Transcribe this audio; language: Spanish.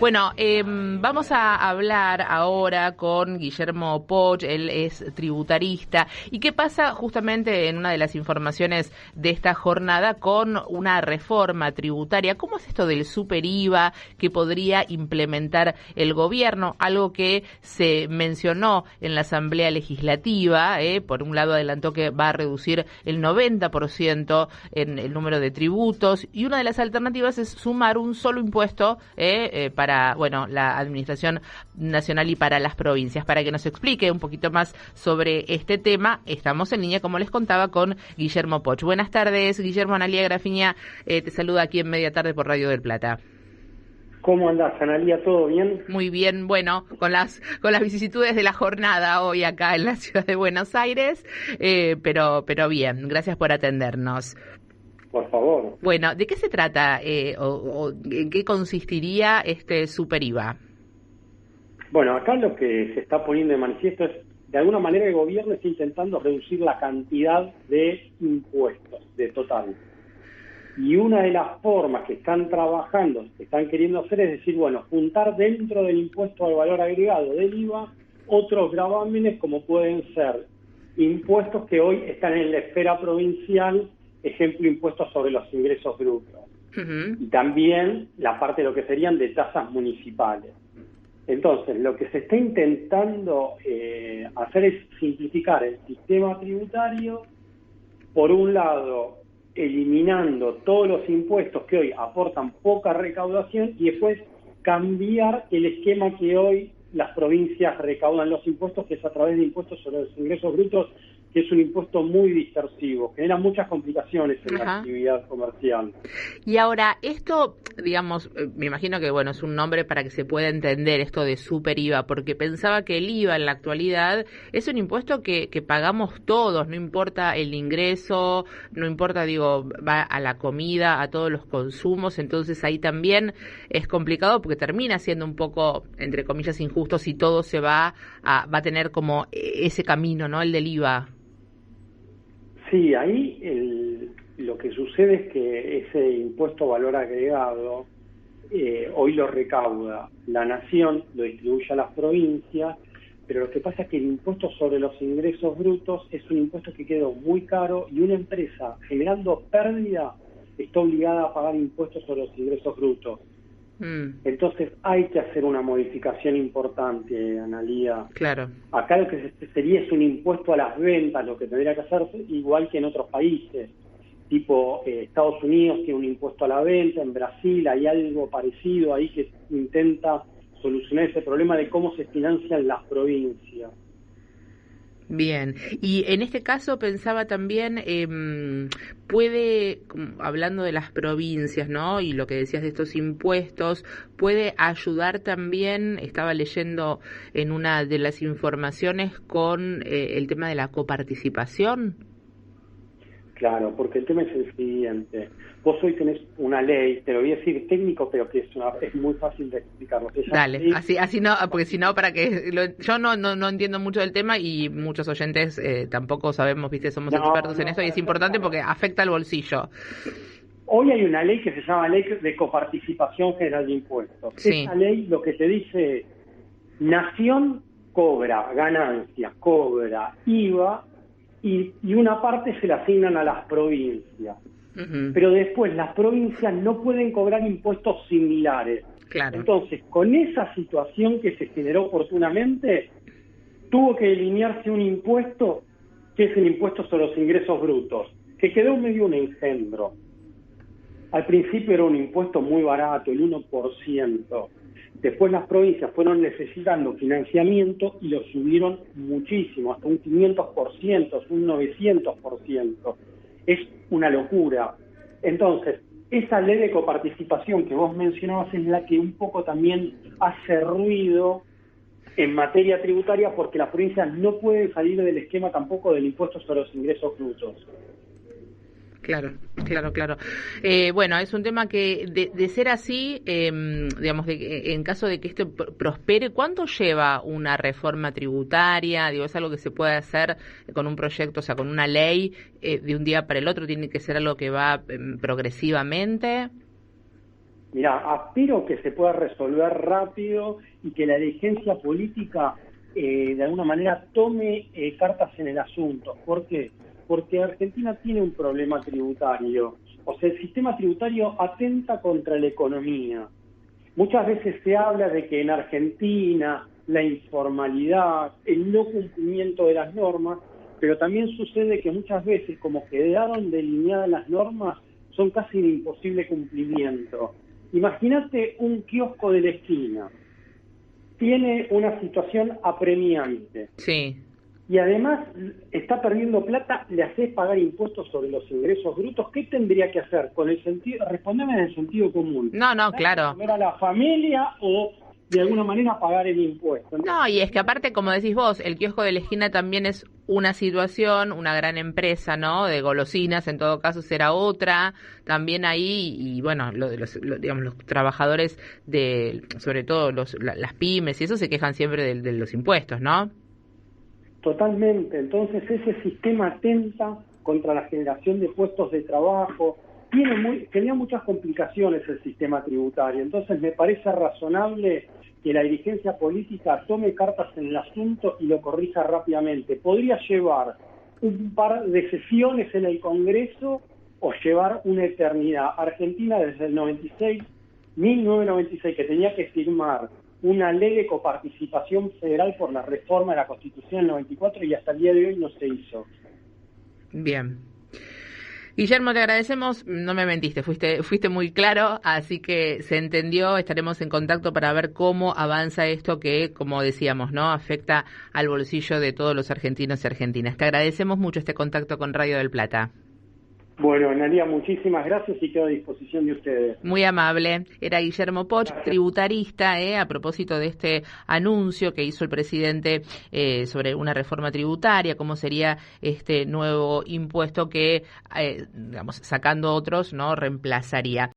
Bueno, vamos a hablar ahora con Guillermo Poch, él es tributarista. ¿Y qué pasa justamente en una de las informaciones de esta jornada con una reforma tributaria? ¿Cómo es esto del super IVA que podría implementar el gobierno? Algo que se mencionó en la Asamblea Legislativa, por un lado adelantó que va a reducir el 90% en el número de tributos, y una de las alternativas es sumar un solo impuesto para la Administración Nacional y para las provincias. Para que nos explique un poquito más sobre este tema, estamos en línea, como les contaba, con Guillermo Poch. Buenas tardes, Guillermo. Analía Grafiña te saluda aquí en Media Tarde por Radio del Plata. ¿Cómo andás, Analía? ¿Todo bien? Muy bien, bueno, con las vicisitudes de la jornada hoy acá en la ciudad de Buenos Aires, pero bien, gracias por atendernos. Por favor. Bueno, ¿de qué se trata o en qué consistiría este super IVA? Bueno, acá lo que se está poniendo de manifiesto es, de alguna manera el gobierno está intentando reducir la cantidad de impuestos, de total. Y una de las formas que están trabajando, que están queriendo hacer es decir, bueno, juntar dentro del impuesto al valor agregado del IVA otros gravámenes como pueden ser impuestos que hoy están en la esfera provincial, ejemplo, impuestos sobre los ingresos brutos. Uh-huh. Y también la parte de lo que serían de tasas municipales. Entonces, lo que se está intentando hacer es simplificar el sistema tributario, por un lado, eliminando todos los impuestos que hoy aportan poca recaudación y después cambiar el esquema que hoy las provincias recaudan los impuestos, que es a través de impuestos sobre los ingresos brutos, que es un impuesto muy dispersivo, genera muchas complicaciones en la actividad comercial. Y ahora, esto, digamos, me imagino que, es un nombre para que se pueda entender esto de super IVA, porque pensaba que el IVA en la actualidad es un impuesto que pagamos todos, no importa el ingreso, no importa, va a la comida, a todos los consumos, entonces ahí también es complicado porque termina siendo un poco, entre comillas, injusto si todo se va a tener como ese camino, ¿no? El del IVA. Sí, ahí lo que sucede es que ese impuesto valor agregado hoy lo recauda la nación, lo distribuye a las provincias, pero lo que pasa es que el impuesto sobre los ingresos brutos es un impuesto que quedó muy caro y una empresa generando pérdida está obligada a pagar impuestos sobre los ingresos brutos. Entonces hay que hacer una modificación importante, Analía. Claro. Acá lo que sería es un impuesto a las ventas, lo que tendría que hacerse igual que en otros países. Tipo Estados Unidos tiene un impuesto a la venta, en Brasil hay algo parecido ahí que intenta solucionar ese problema de cómo se financian las provincias. Bien, y en este caso pensaba también, puede, hablando de las provincias, ¿no? Y lo que decías de estos impuestos, puede ayudar también, estaba leyendo en una de las informaciones, con el tema de la coparticipación. Claro, porque el tema es el siguiente. Vos hoy tenés una ley, te lo voy a decir técnico, pero que es muy fácil de explicarlo. Dale, así no, porque si no, yo no entiendo mucho del tema y muchos oyentes tampoco sabemos, somos expertos en esto y es importante porque afecta al bolsillo. Hoy hay una ley que se llama Ley de Coparticipación General de Impuestos. Sí. Esa ley lo que te dice es, Nación cobra ganancias, cobra IVA, y una parte se la asignan a las provincias. Uh-huh. Pero después las provincias no pueden cobrar impuestos similares. Claro. Entonces, con esa situación que se generó oportunamente, tuvo que delinearse un impuesto que es el impuesto sobre los ingresos brutos, que quedó medio un engendro. Al principio era un impuesto muy barato, el 1%. Después las provincias fueron necesitando financiamiento y lo subieron muchísimo, hasta un 500%, un 900%. Es una locura. Entonces, esa ley de coparticipación que vos mencionabas es la que un poco también hace ruido en materia tributaria porque las provincias no pueden salir del esquema tampoco del impuesto sobre los ingresos brutos. Claro. Es un tema que, de ser así, en caso de que esto prospere, ¿cuánto lleva una reforma tributaria? Es algo que se puede hacer con un proyecto, o sea, con una ley, de un día para el otro, ¿tiene que ser algo que va progresivamente? Mirá, aspiro que se pueda resolver rápido y que la dirigencia política de alguna manera tome cartas en el asunto. ¿Por qué? Porque Argentina tiene un problema tributario. O sea, el sistema tributario atenta contra la economía. Muchas veces se habla de que en Argentina la informalidad, el no cumplimiento de las normas, pero también sucede que muchas veces, como quedaron delineadas las normas, son casi de imposible cumplimiento. Imagínate un kiosco de la esquina. Tiene una situación apremiante. Sí. Y además está perdiendo plata, le haces pagar impuestos sobre los ingresos brutos. ¿Qué tendría que hacer? Con el sentido, respondeme en el sentido común. No, claro. ¿Comer a la familia o de alguna manera pagar el impuesto? No, y es que aparte, como decís vos, el kiosco de la esquina también es una situación, una gran empresa, ¿no? De golosinas, en todo caso será otra, también ahí, y bueno, digamos, los trabajadores sobre todo las pymes y eso se quejan siempre de los impuestos, ¿no? Totalmente. Entonces ese sistema atenta contra la generación de puestos de trabajo, tenía muchas complicaciones el sistema tributario. Entonces me parece razonable que la dirigencia política tome cartas en el asunto y lo corrija rápidamente. Podría llevar un par de sesiones en el Congreso o llevar una eternidad. Argentina desde el 1996, que tenía que firmar una ley de coparticipación federal por la reforma de la Constitución del 94 y hasta el día de hoy no se hizo. Bien. Guillermo, te agradecemos, no me mentiste, fuiste muy claro, así que se entendió, estaremos en contacto para ver cómo avanza esto que, como decíamos, ¿no?, afecta al bolsillo de todos los argentinos y argentinas. Te agradecemos mucho este contacto con Radio del Plata. Bueno, Analia, muchísimas gracias y quedo a disposición de ustedes. Muy amable. Era Guillermo Poch, tributarista, a propósito de este anuncio que hizo el presidente sobre una reforma tributaria, cómo sería este nuevo impuesto que, digamos, sacando otros, no reemplazaría.